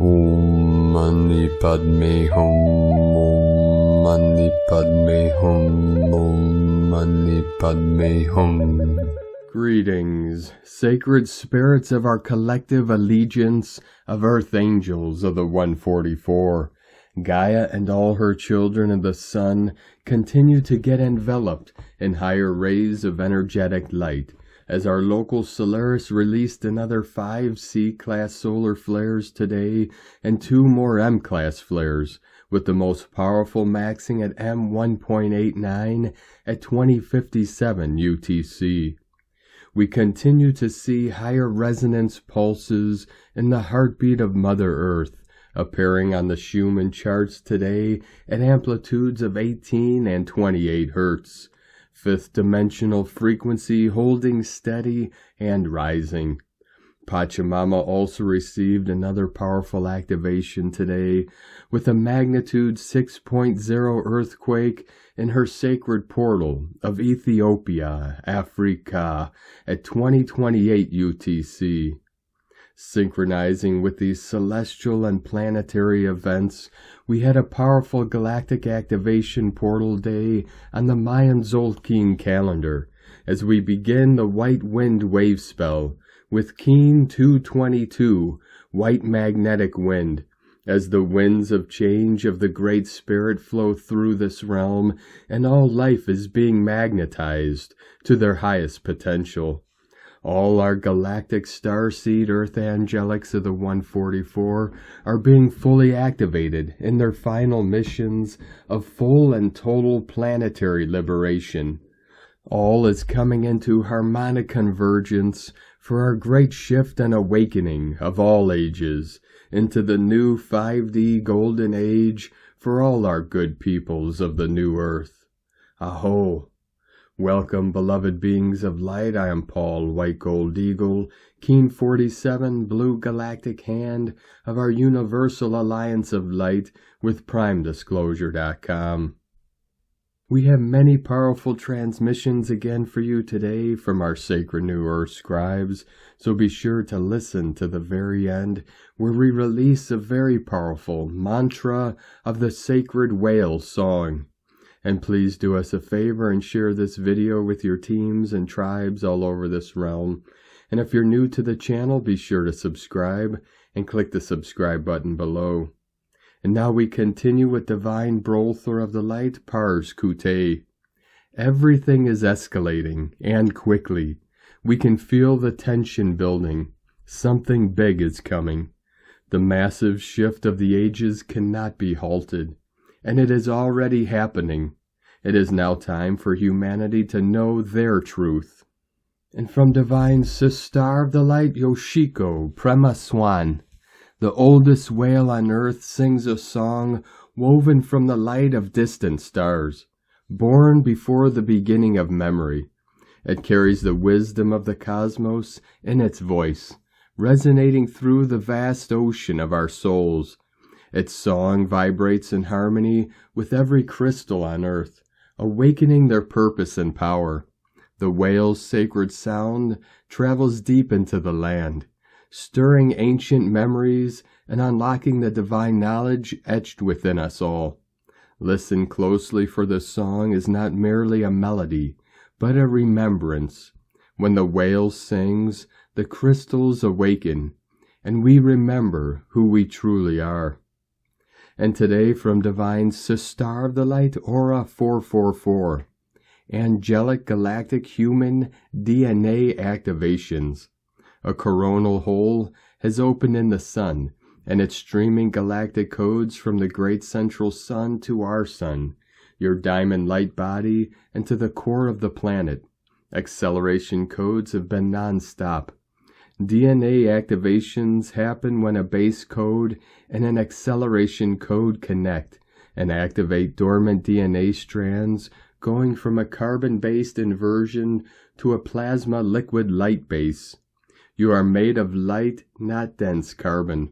Om Mani Padme Hum, Om Mani Padme Hum, Om Mani Padme Hum. Greetings, sacred spirits of our collective allegiance of earth angels of the 144. Gaia and all her children of the sun continue to get enveloped in higher rays of energetic light, as our local Solaris released another 5 C-class solar flares today and 2 more M-class flares, with the most powerful maxing at M1.89 at 2057 UTC. We continue to see higher resonance pulses in the heartbeat of Mother Earth, appearing on the Schumann charts today at amplitudes of 18 and 28 Hertz. 5th dimensional frequency holding steady and rising. Pachamama also received another powerful activation today with a magnitude 6.0 earthquake in her sacred portal of Ethiopia, Africa, at 2028 UTC. Synchronizing with these celestial and planetary events, we had a powerful galactic activation portal day on the Mayan Tzolk'in calendar as we begin the white wind wave spell with keen 222 white magnetic wind, as the winds of change of the Great Spirit flow through this realm and all life is being magnetized to their highest potential. All our galactic starseed earth angelics of the 144 are being fully activated in their final missions of full and total planetary liberation. All is coming into harmonic convergence for our great shift and awakening of all ages into the new 5D golden age for all our good peoples of the new earth. Aho! Welcome, beloved beings of light. I am Paul, White Gold Eagle, Keen 47, Blue Galactic Hand of our Universal Alliance of Light with PrimeDisclosure.com. We have many powerful transmissions again for you today from our Sacred New Earth scribes, so be sure to listen to the very end, where we release a very powerful mantra of the Sacred Whale Song. And please do us a favor and share this video with your teams and tribes all over this realm. And if you're new to the channel, be sure to subscribe and click the subscribe button below. And now we continue with Divine Brother of the Light, Pars Kute. Everything is escalating, and quickly. We can feel the tension building. Something big is coming. The massive shift of the ages cannot be halted. And it is already happening. It is now time for humanity to know their truth. And from Divine Sister of the Light, Yoshiko Prema Swan, the oldest whale on earth, sings a song woven from the light of distant stars, born before the beginning of memory. It carries the wisdom of the cosmos in its voice, resonating through the vast ocean of our souls. Its song vibrates in harmony with every crystal on earth, awakening their purpose and power. The whale's sacred sound travels deep into the land, stirring ancient memories and unlocking the divine knowledge etched within us all. Listen closely, for the song is not merely a melody, but a remembrance. When the whale sings, the crystals awaken, and we remember who we truly are. And today from Divine Sister of the Light, Aura 444, Angelic Galactic Human DNA Activations. A coronal hole has opened in the sun, and it's streaming galactic codes from the great central sun to our sun, your diamond light body, and to the core of the planet. Acceleration codes have been non-stop. DNA activations happen when a base code and an acceleration code connect and activate dormant DNA strands, going from a carbon-based inversion to a plasma liquid light base. You are made of light, not dense carbon.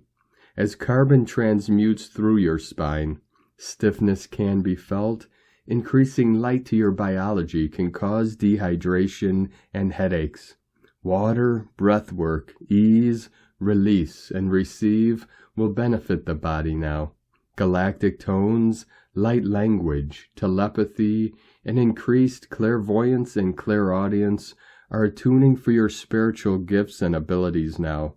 As carbon transmutes through your spine, stiffness can be felt. Increasing light to your biology can cause dehydration and headaches. Water, breath work, ease, release, and receive will benefit the body now. Galactic tones, light language, telepathy, and increased clairvoyance and clairaudience are attuning for your spiritual gifts and abilities now.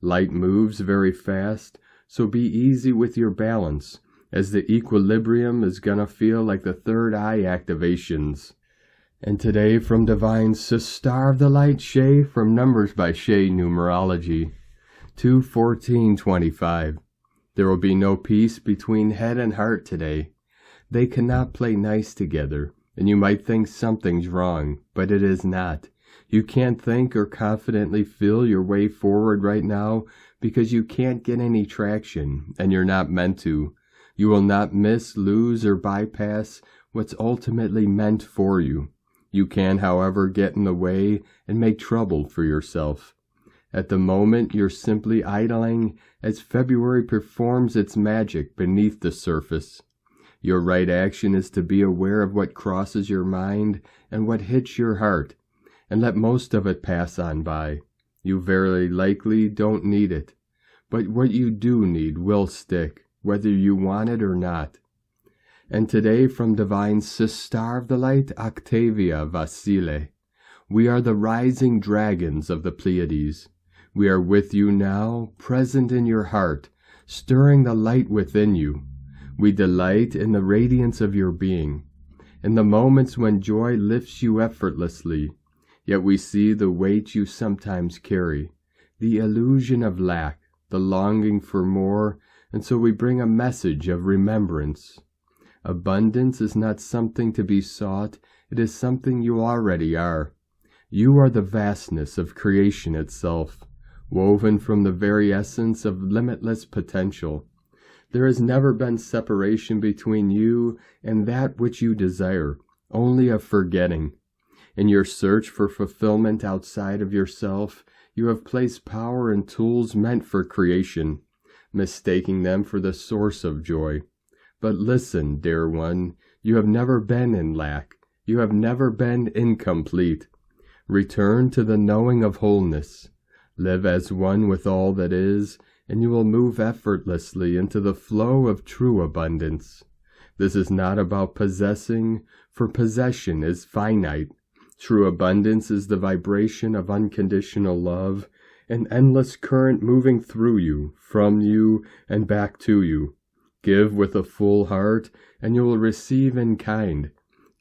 Light moves very fast, so be easy with your balance, as the equilibrium is gonna feel like the third eye activations. And today from Divine Sister of the Light Shay from Numbers by Shay Numerology, 2/14/25. There will be no peace between head and heart today. They cannot play nice together, and you might think something's wrong, but it is not. You can't think or confidently feel your way forward right now because you can't get any traction, and you're not meant to. You will not miss, lose, or bypass what's ultimately meant for you. You can, however, get in the way and make trouble for yourself. At the moment, you're simply idling as February performs its magic beneath the surface. Your right action is to be aware of what crosses your mind and what hits your heart, and let most of it pass on by. You very likely don't need it, but what you do need will stick, whether you want it or not. And today from Divine Sister of the Light, Octavia Vasile, we are the rising dragons of the Pleiades. We are with you now, present in your heart, stirring the light within you. We delight in the radiance of your being, in the moments when joy lifts you effortlessly, yet we see the weight you sometimes carry, the illusion of lack, the longing for more, and so we bring a message of remembrance. Abundance is not something to be sought, it is something you already are. You are the vastness of creation itself, woven from the very essence of limitless potential. There has never been separation between you and that which you desire, only a forgetting. In your search for fulfillment outside of yourself, you have placed power and tools meant for creation, mistaking them for the source of joy. But listen, dear one, you have never been in lack. You have never been incomplete. Return to the knowing of wholeness. Live as one with all that is, and you will move effortlessly into the flow of true abundance. This is not about possessing, for possession is finite. True abundance is the vibration of unconditional love, an endless current moving through you, from you, and back to you. Give with a full heart, and you will receive in kind.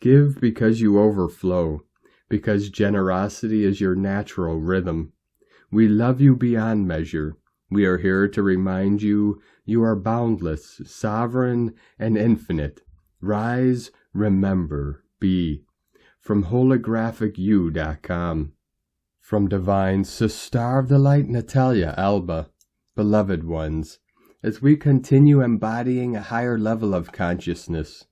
Give because you overflow, because generosity is your natural rhythm. We love you beyond measure. We are here to remind you, you are boundless, sovereign, and infinite. Rise, remember, be. From holographicu.com. From Divine Sister of the Light, Natalia Alba. Beloved ones, as we continue embodying a higher level of consciousness,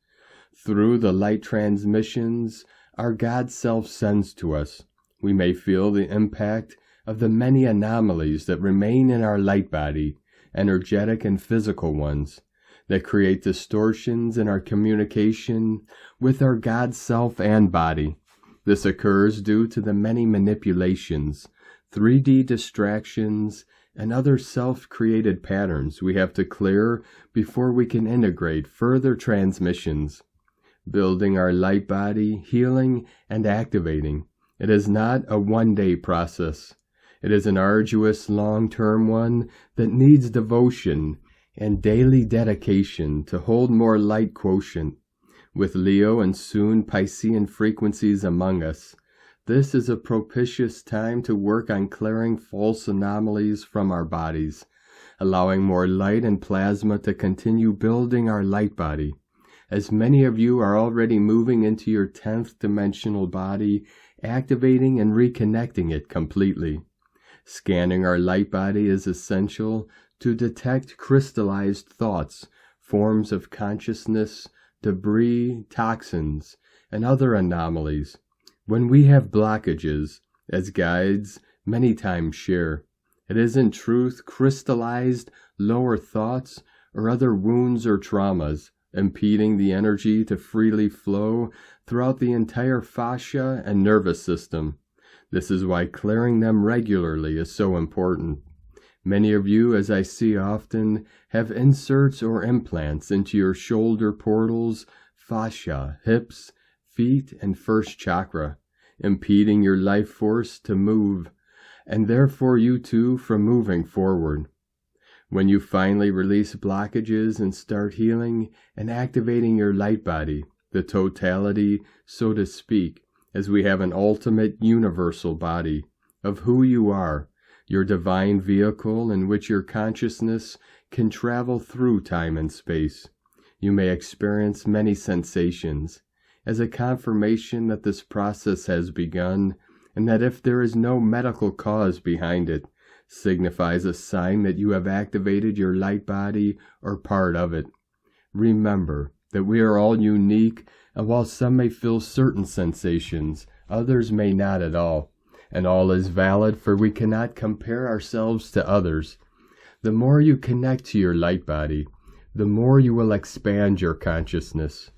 through the light transmissions our God Self sends to us, we may feel the impact of the many anomalies that remain in our light body, energetic and physical ones, that create distortions in our communication with our God Self and body. This occurs due to the many manipulations, 3D distractions, and other self-created patterns we have to clear before we can integrate further transmissions. Building our light body, healing, and activating. It is not a one-day process. It is an arduous, long-term one that needs devotion and daily dedication to hold more light quotient. With Leo and soon Piscean frequencies among us, this is a propitious time to work on clearing false anomalies from our bodies, allowing more light and plasma to continue building our light body. As many of you are already moving into your 10th dimensional body, activating and reconnecting it completely. Scanning our light body is essential to detect crystallized thoughts, forms of consciousness, debris, toxins, and other anomalies. When we have blockages, as guides many times share, it is in truth crystallized lower thoughts or other wounds or traumas, impeding the energy to freely flow throughout the entire fascia and nervous system. This is why clearing them regularly is so important. Many of you, as I see often, have inserts or implants into your shoulder portals, fascia, hips, feet, and first chakra, impeding your life force to move, and therefore you too from moving forward. When you finally release blockages and start healing and activating your light body, the totality, so to speak, as we have an ultimate universal body of who you are, your divine vehicle in which your consciousness can travel through time and space. You may experience many sensations as a confirmation that this process has begun, and that if there is no medical cause behind it, signifies a sign that you have activated your light body or part of it. Remember that we are all unique, and while some may feel certain sensations, others may not at all, and all is valid, for we cannot compare ourselves to others. The more you connect to your light body, the more you will expand your consciousness.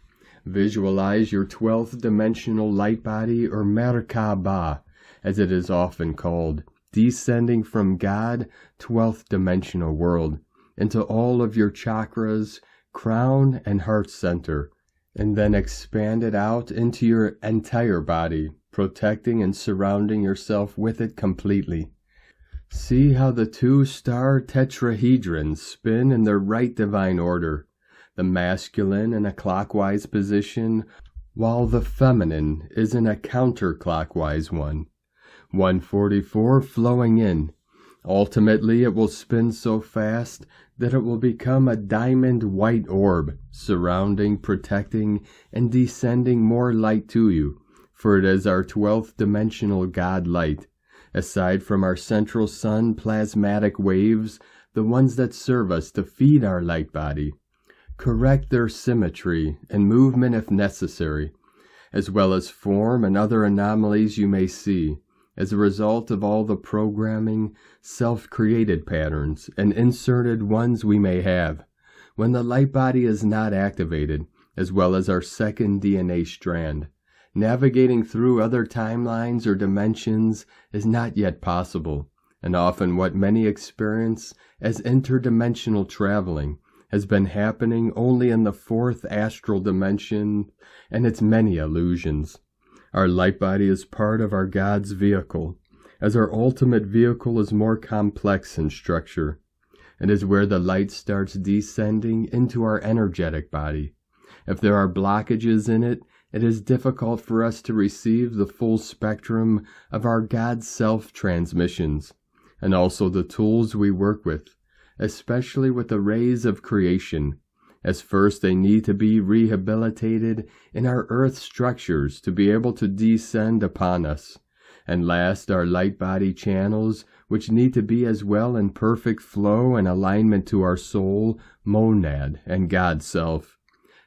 Visualize your 12th dimensional light body, or Merkaba, as it is often called, descending from God, 12th dimensional world, into all of your chakras, crown, and heart center, and then expand it out into your entire body, protecting and surrounding yourself with it completely. See how the 2-star tetrahedrons spin in their right divine order, the masculine in a clockwise position, while the feminine is in a counterclockwise one. 144 flowing in. Ultimately, it will spin so fast that it will become a diamond white orb, surrounding, protecting, and descending more light to you, for it is our 12th dimensional God light. Aside from our central sun plasmatic waves, the ones that serve us to feed our light body, correct their symmetry and movement if necessary, as well as form and other anomalies you may see, as a result of all the programming, self-created patterns, and inserted ones we may have, when the light body is not activated, as well as our second DNA strand. Navigating through other timelines or dimensions is not yet possible, and often what many experience as interdimensional traveling has been happening only in the 4th astral dimension and its many illusions. Our light body is part of our God's vehicle, as our ultimate vehicle is more complex in structure. It is where the light starts descending into our energetic body. If there are blockages in it, it is difficult for us to receive the full spectrum of our God self transmissions, and also the tools we work with, especially with the rays of creation, as first they need to be rehabilitated in our earth structures to be able to descend upon us, and last our light body channels, which need to be as well in perfect flow and alignment to our soul, monad, and God self.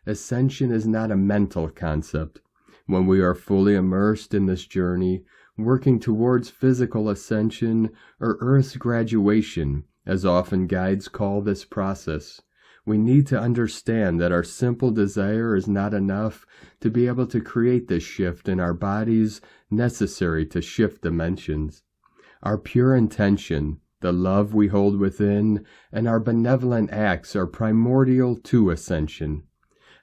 Ascension is not a mental concept. When we are fully immersed in this journey, working towards physical ascension or earth's graduation, as often guides call this process, we need to understand that our simple desire is not enough to be able to create this shift in our bodies necessary to shift dimensions. Our pure intention, the love we hold within, and our benevolent acts are primordial to ascension.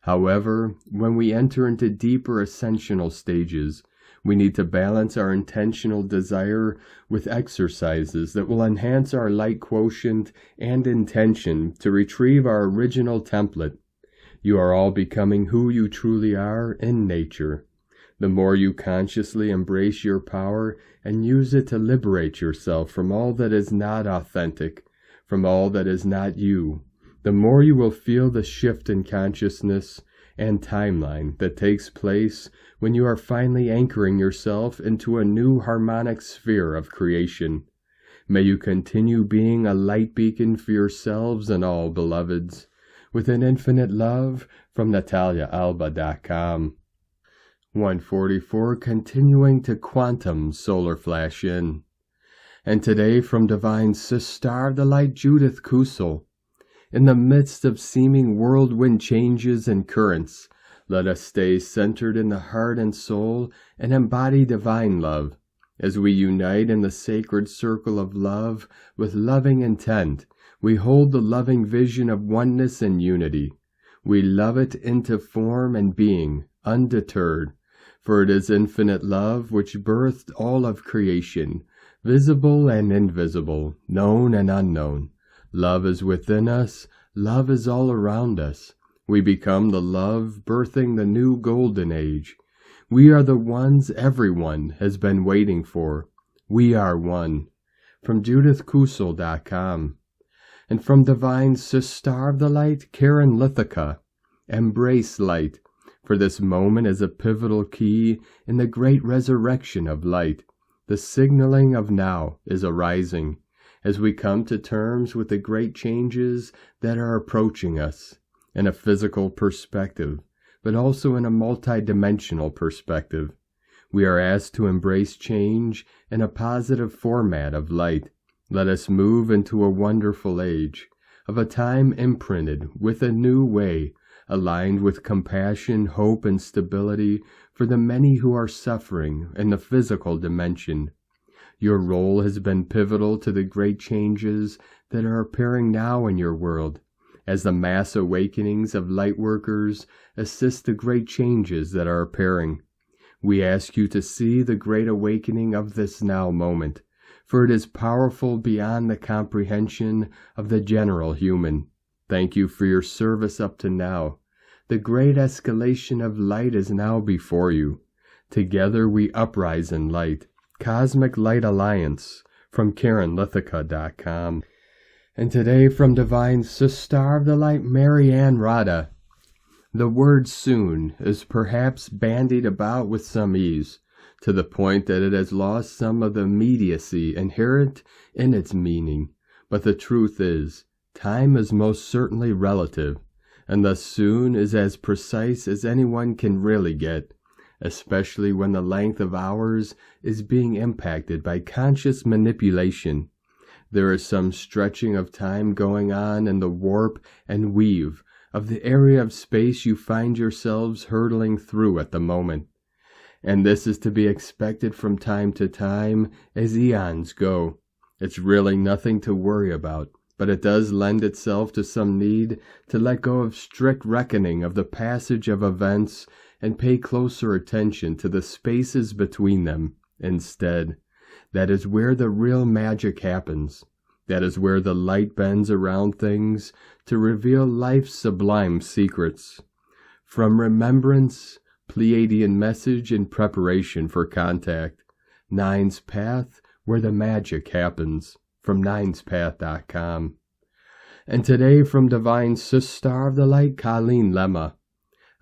However, when we enter into deeper ascensional stages, we need to balance our intentional desire with exercises that will enhance our light quotient and intention to retrieve our original template. You are all becoming who you truly are in nature. The more you consciously embrace your power and use it to liberate yourself from all that is not authentic, from all that is not you, the more you will feel the shift in consciousness and timeline that takes place when you are finally anchoring yourself into a new harmonic sphere of creation. May you continue being a light beacon for yourselves and all beloveds. With an infinite love from NhaRaHaShañ. 144 continuing to quantum solar flash in. And today from Divine Sister the Light Judith Kusel. In the midst of seeming whirlwind changes and currents, let us stay centered in the heart and soul and embody divine love. As we unite in the sacred circle of love with loving intent, we hold the loving vision of oneness and unity. We love it into form and being, undeterred, for it is infinite love which birthed all of creation, visible and invisible, known and unknown. Love is within us, love is all around us. We become the love birthing the new golden age. We are the ones everyone has been waiting for. We are one. From JudithKusel.com. And from Divine Sister of the Light, Karen Lithica. Embrace light, for this moment is a pivotal key in the great resurrection of light. The signaling of now is arising, as we come to terms with the great changes that are approaching us, in a physical perspective, but also in a multidimensional perspective. We are asked to embrace change in a positive format of light. Let us move into a wonderful age, of a time imprinted with a new way, aligned with compassion, hope, and stability for the many who are suffering in the physical dimension. Your role has been pivotal to the great changes that are appearing now in your world, as the mass awakenings of light workers assist the great changes that are appearing. We ask you to see the great awakening of this now moment, for it is powerful beyond the comprehension of the general human. Thank you for your service up to now. The great escalation of light is now before you. Together we uprise in light. Cosmic Light Alliance, from KarenLithica.com. And today from Divine Sister of the Light, Marianne Rada. The word soon is perhaps bandied about with some ease, to the point that it has lost some of the immediacy inherent in its meaning. But the truth is, time is most certainly relative, and thus soon is as precise as anyone can really get, especially when the length of hours is being impacted by conscious manipulation. There is some stretching of time going on in the warp and weave of the area of space you find yourselves hurtling through at the moment. And this is to be expected from time to time as eons go. It's really nothing to worry about, but it does lend itself to some need to let go of strict reckoning of the passage of events and pay closer attention to the spaces between them instead. That is where the real magic happens. That is where the light bends around things to reveal life's sublime secrets. From remembrance, Pleiadian message in preparation for contact. Nine's Path, where the magic happens. From NinesPath.com. And today from Divine Sister of the Light, Colleen Lemma.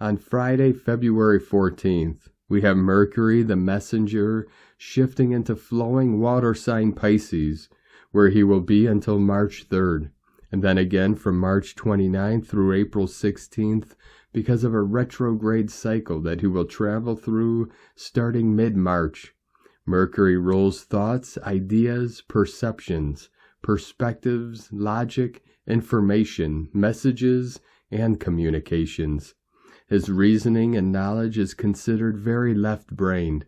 On Friday, February 14th, we have Mercury, the messenger, shifting into flowing water sign Pisces, where he will be until March 3rd, and then again from March 29th through April 16th, because of a retrograde cycle that he will travel through starting mid-March. Mercury rules thoughts, ideas, perceptions, perspectives, logic, information, messages, and communications. His reasoning and knowledge is considered very left-brained.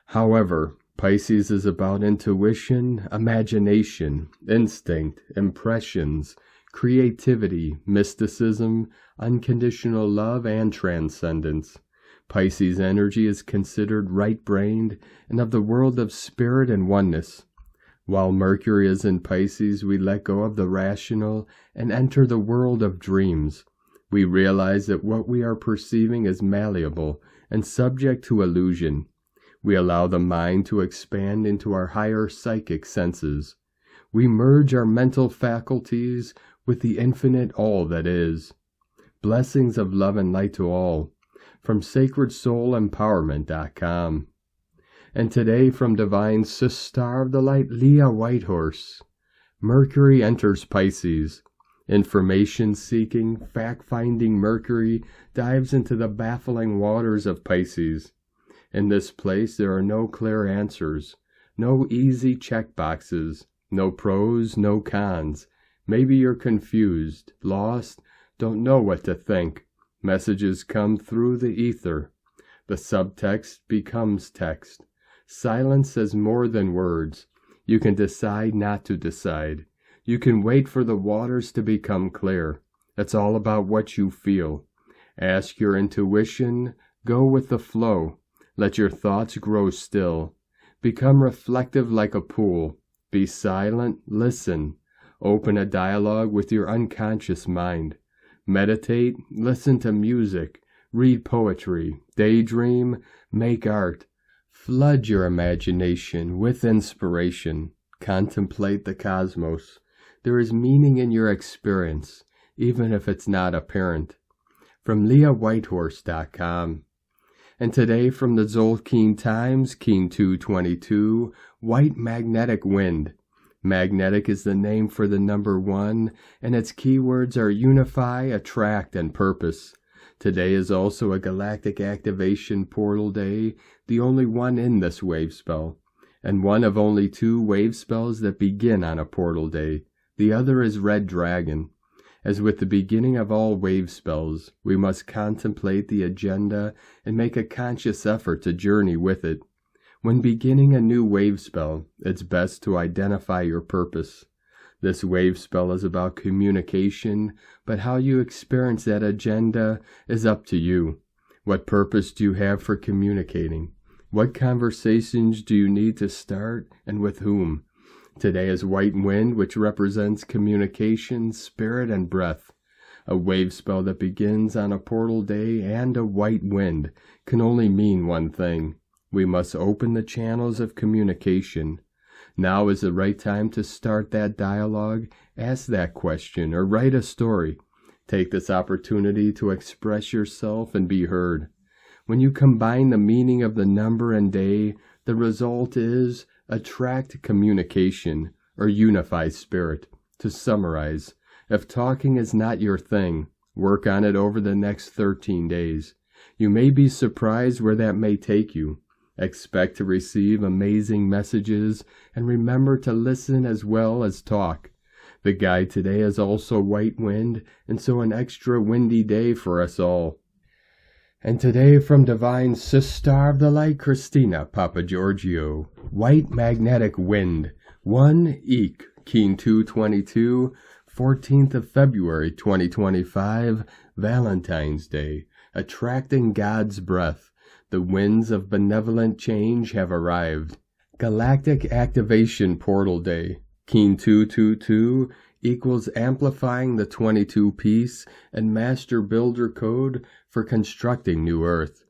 However, Pisces is about intuition, imagination, instinct, impressions, creativity, mysticism, unconditional love, and transcendence. Pisces energy is considered right-brained and of the world of spirit and oneness. While Mercury is in Pisces, we let go of the rational and enter the world of dreams. We realize that what we are perceiving is malleable and subject to illusion. We allow the mind to expand into our higher psychic senses. We merge our mental faculties with the infinite all that is. Blessings of love and light to all. From SacredSoulEmpowerment.com. And today from Divine Sister of the Light, Leah Whitehorse. Mercury enters Pisces. Information-seeking, fact-finding Mercury dives into the baffling waters of Pisces. In this place there are no clear answers, no easy checkboxes, no pros, no cons. Maybe you're confused, lost, don't know what to think. Messages come through the ether. The subtext becomes text. Silence says more than words. You can decide not to decide. You can wait for the waters to become clear. It's all about what you feel. Ask your intuition. Go with the flow. Let your thoughts grow still. Become reflective like a pool. Be silent. Listen. Open a dialogue with your unconscious mind. Meditate. Listen to music. Read poetry. Daydream. Make art. Flood your imagination with inspiration. Contemplate the cosmos. There is meaning in your experience, even if it's not apparent. From LeahWhitehorse.com. And today from the Zolkeen Times, Keen 222, White Magnetic Wind. Magnetic is the name for the number 1, and its keywords are unify, attract, and purpose. Today is also a galactic activation portal day, the only one in this wave spell, and one of only 2 wave spells that begin on a portal day. The other is Red Dragon. As with the beginning of all wave spells, we must contemplate the agenda and make a conscious effort to journey with it. When beginning a new wave spell, it's best to identify your purpose. This wave spell is about communication, but how you experience that agenda is up to you. What purpose do you have for communicating? What conversations do you need to start, and with whom? Today is White Wind, which represents communication, spirit, and breath. A wave spell that begins on a portal day and a white wind can only mean one thing. We must open the channels of communication. Now is the right time to start that dialogue, ask that question, or write a story. Take this opportunity to express yourself and be heard. When you combine the meaning of the number and day, the result is attract communication, or unify spirit. To summarize, if talking is not your thing, work on it over the next 13 days. You may be surprised where that may take you. Expect to receive amazing messages, and remember to listen as well as talk. The guide today is also white wind, and so an extra windy day for us all. And today from Divine Sister of the Light, Christina Papa Giorgio, White Magnetic Wind, 1 Eek, Keen 222, 14th of February 2025, Valentine's Day, attracting God's breath. The winds of benevolent change have arrived. Galactic Activation Portal Day, Keen 222, equals amplifying the 22 piece and Master Builder Code for constructing New Earth.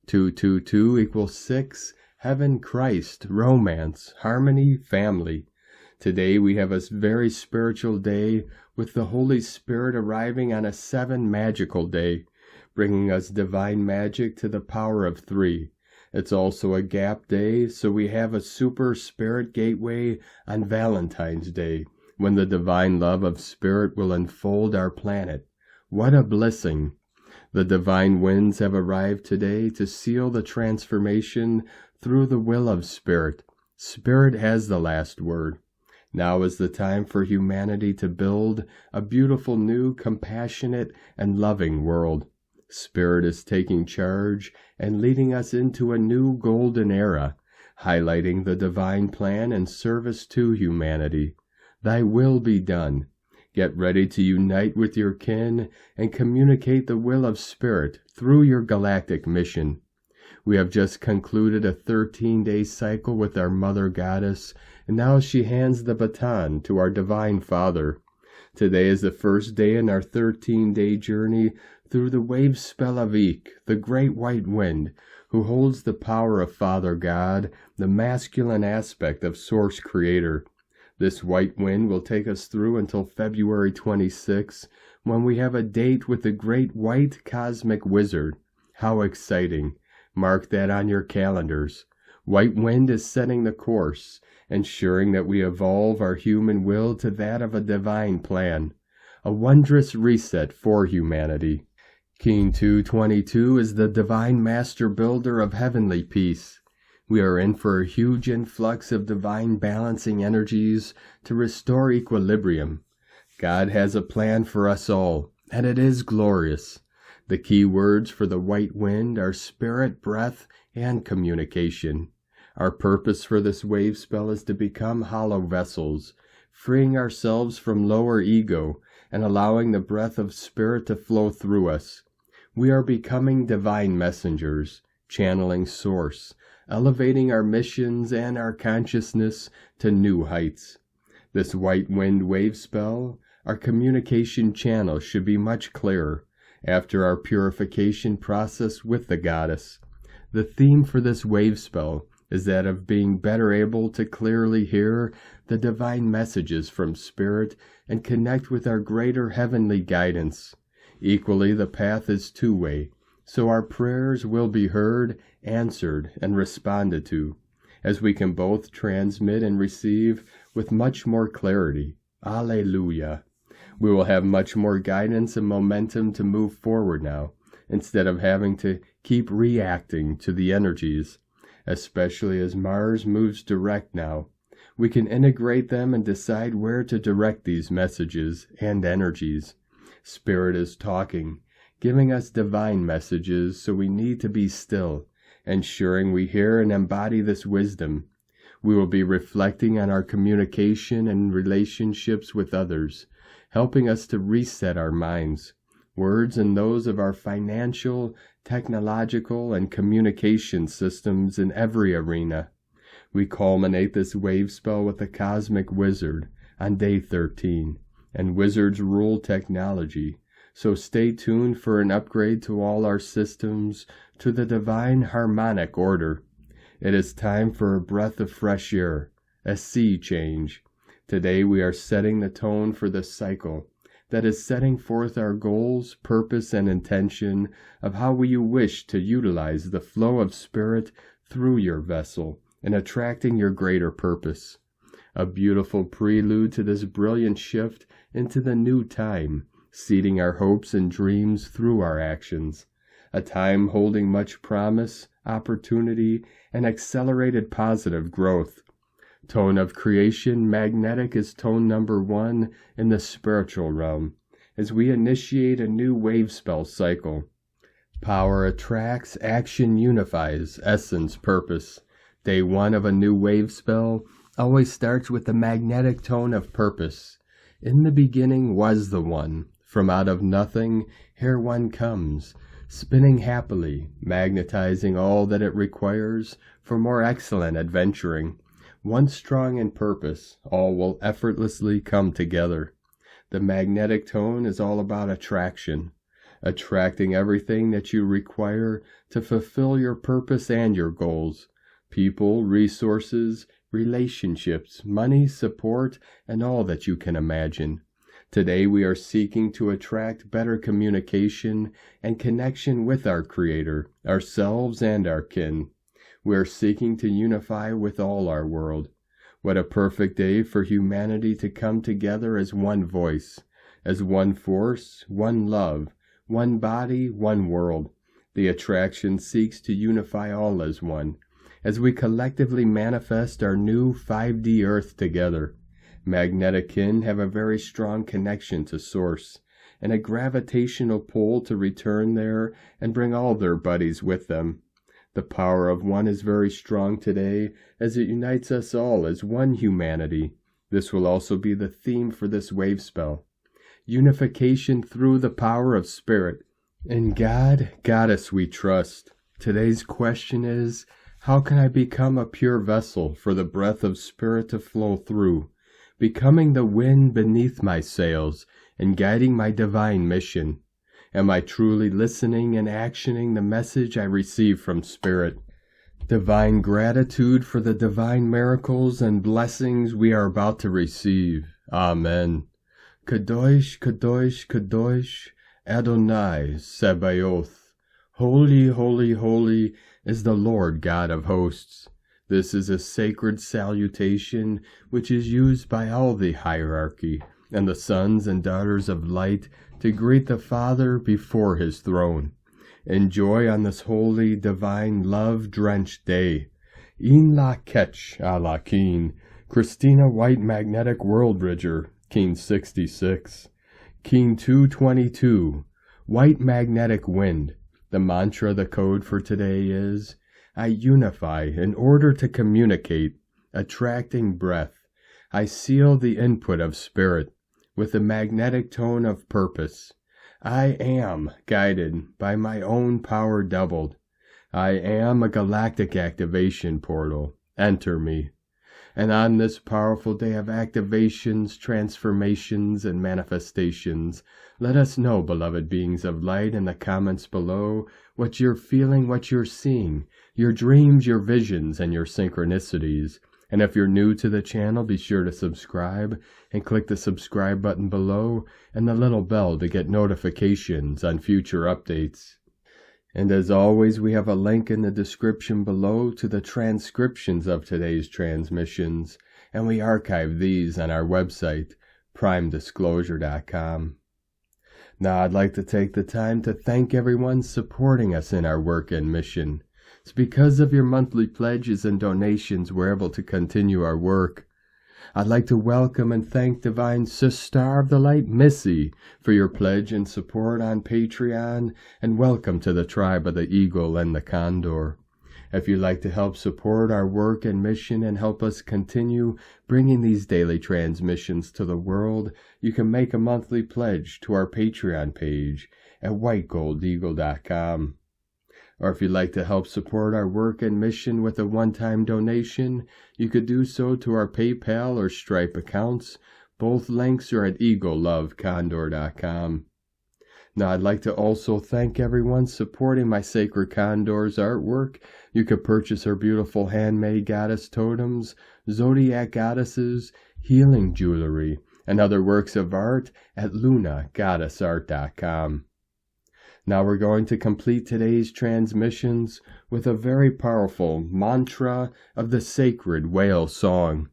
222 equals 6, Heaven, Christ, Romance, Harmony, Family. Today we have a very spiritual day with the Holy Spirit arriving on a 7 magical day, bringing us divine magic to the power of 3. It's also a gap day, so we have a super spirit gateway on Valentine's Day, when the divine love of spirit will enfold our planet. What a blessing! The divine winds have arrived today to seal the transformation through the will of spirit. Spirit has the last word. Now is the time for humanity to build a beautiful new, compassionate, and loving world. Spirit is taking charge and leading us into a new golden era, highlighting the divine plan and service to humanity. Thy will be done. Get ready to unite with your kin and communicate the will of Spirit through your galactic mission. We have just concluded a 13-day cycle with our Mother Goddess, and now she hands the baton to our Divine Father. Today is the first day in our 13-day journey through the wave spell of Eek, the great white wind, who holds the power of Father God, the masculine aspect of Source Creator. This white wind will take us through until February 26, when we have a date with the great white cosmic wizard. How exciting! Mark that on your calendars. White wind is setting the course, ensuring that we evolve our human will to that of a divine plan. A wondrous reset for humanity. King 222 is the divine master builder of heavenly peace. We are in for a huge influx of divine balancing energies to restore equilibrium. God has a plan for us all, and it is glorious. The key words for the white wind are spirit, breath, and communication. Our purpose for this wave spell is to become hollow vessels, freeing ourselves from lower ego and allowing the breath of spirit to flow through us. We are becoming divine messengers, channeling source, elevating our missions and our consciousness to new heights. This white wind wave spell, our communication channel should be much clearer after our purification process with the goddess. The theme for this wave spell is that of being better able to clearly hear the divine messages from Spirit and connect with our greater heavenly guidance. Equally, the path is two-way, so our prayers will be heard, answered, and responded to, as we can both transmit and receive with much more clarity. Alleluia. We will have much more guidance and momentum to move forward now, instead of having to keep reacting to the energies. Especially as Mars moves direct now, we can integrate them and decide where to direct these messages and energies. Spirit is talking, giving us divine messages, so we need to be still, ensuring we hear and embody this wisdom. We will be reflecting on our communication and relationships with others, helping us to reset our minds, words and those of our financial, technological, and communication systems in every arena. We culminate this wave spell with the Cosmic Wizard on day 13, and wizards rule technology, so stay tuned for an upgrade to all our systems to the divine harmonic order. It is time for a breath of fresh air, a sea change. Today we are setting the tone for this cycle that is setting forth our goals, purpose, and intention of how you wish to utilize the flow of spirit through your vessel in attracting your greater purpose. A beautiful prelude to this brilliant shift into the new time, seeding our hopes and dreams through our actions. A time holding much promise, opportunity, and accelerated positive growth. Tone of creation, magnetic is tone number 1 in the spiritual realm, as we initiate a new wave spell cycle. Power attracts, action unifies, essence, purpose. Day 1 of a new wave spell always starts with the magnetic tone of purpose. In the beginning was the One. From out of nothing, here one comes, spinning happily, magnetizing all that it requires for more excellent adventuring. Once strong in purpose, all will effortlessly come together. The magnetic tone is all about attraction, attracting everything that you require to fulfill your purpose and your goals. People, resources, relationships, money, support, and all that you can imagine. Today we are seeking to attract better communication and connection with our Creator, ourselves, and our kin. We are seeking to unify with all our world. What a perfect day for humanity to come together as one voice, as one force, one love, one body, one world. The attraction seeks to unify all as one, as we collectively manifest our new 5D Earth together. Magnetic kin have a very strong connection to Source, and a gravitational pull to return there and bring all their buddies with them. The power of one is very strong today, as it unites us all as one humanity. This will also be the theme for this wave spell. Unification through the power of spirit. In God, Goddess we trust. Today's question is, how can I become a pure vessel for the breath of spirit to flow through, becoming the wind beneath my sails and guiding my divine mission? Am I truly listening and actioning the message I receive from Spirit? Divine gratitude for the divine miracles and blessings we are about to receive. Amen. Kadosh, Kadosh, Kadosh, Adonai Sebaoth. Holy, holy, holy is the Lord God of hosts. This is a sacred salutation which is used by all the hierarchy and the sons and daughters of light to greet the Father before his throne. Enjoy on this holy, divine, love-drenched day. In la ketch a la keen. Christina White Magnetic World Bridger, Keen 66. Keen 222. White Magnetic Wind. The mantra, the code for today is, I unify in order to communicate, attracting breath. I seal the input of spirit with the magnetic tone of purpose. I am guided by my own power doubled. I am a galactic activation portal. Enter me. And on this powerful day of activations, transformations, and manifestations, let us know, beloved beings of light, in the comments below, what you're feeling, what you're seeing, your dreams, your visions, and your synchronicities. And if you're new to the channel, be sure to subscribe and click the subscribe button below and the little bell to get notifications on future updates. And as always, we have a link in the description below to the transcriptions of today's transmissions, and we archive these on our website, primedisclosure.com. Now, I'd like to take the time to thank everyone supporting us in our work and mission. It's because of your monthly pledges and donations we're able to continue our work. I'd like to welcome and thank Divine Sister of the Light, Missy, for your pledge and support on Patreon, and welcome to the tribe of the Eagle and the Condor. If you'd like to help support our work and mission and help us continue bringing these daily transmissions to the world, you can make a monthly pledge to our Patreon page at whitegoldeagle.com. Or if you'd like to help support our work and mission with a one-time donation, you could do so to our PayPal or Stripe accounts. Both links are at eaglelovecondor.com. Now, I'd like to also thank everyone supporting my Sacred Condor's artwork. You could purchase her beautiful handmade goddess totems, zodiac goddesses, healing jewelry, and other works of art at lunagoddessart.com. Now we're going to complete today's transmissions with a very powerful mantra of the sacred whale song.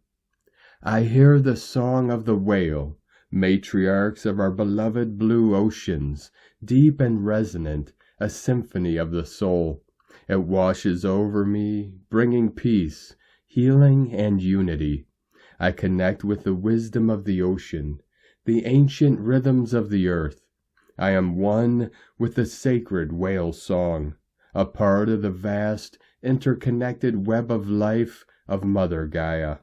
I hear the song of the whale, matriarchs of our beloved blue oceans, deep and resonant, a symphony of the soul. It washes over me, bringing peace, healing, and unity. I connect with the wisdom of the ocean, the ancient rhythms of the earth. I am one with the sacred whale song, a part of the vast, interconnected web of life of Mother Gaia.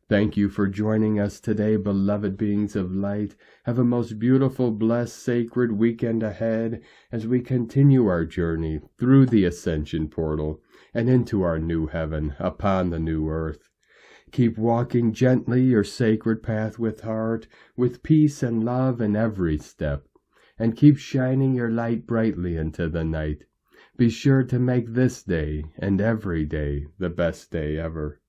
Thank you for joining us today, beloved beings of light. Have a most beautiful, blessed, sacred weekend ahead as we continue our journey through the ascension portal and into our new heaven upon the new earth. Keep walking gently your sacred path with heart, with peace and love in every step. And keep shining your light brightly into the night. Be sure to make this day and every day the best day ever.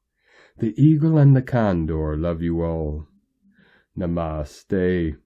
The Eagle and the Condor love you all. Namaste.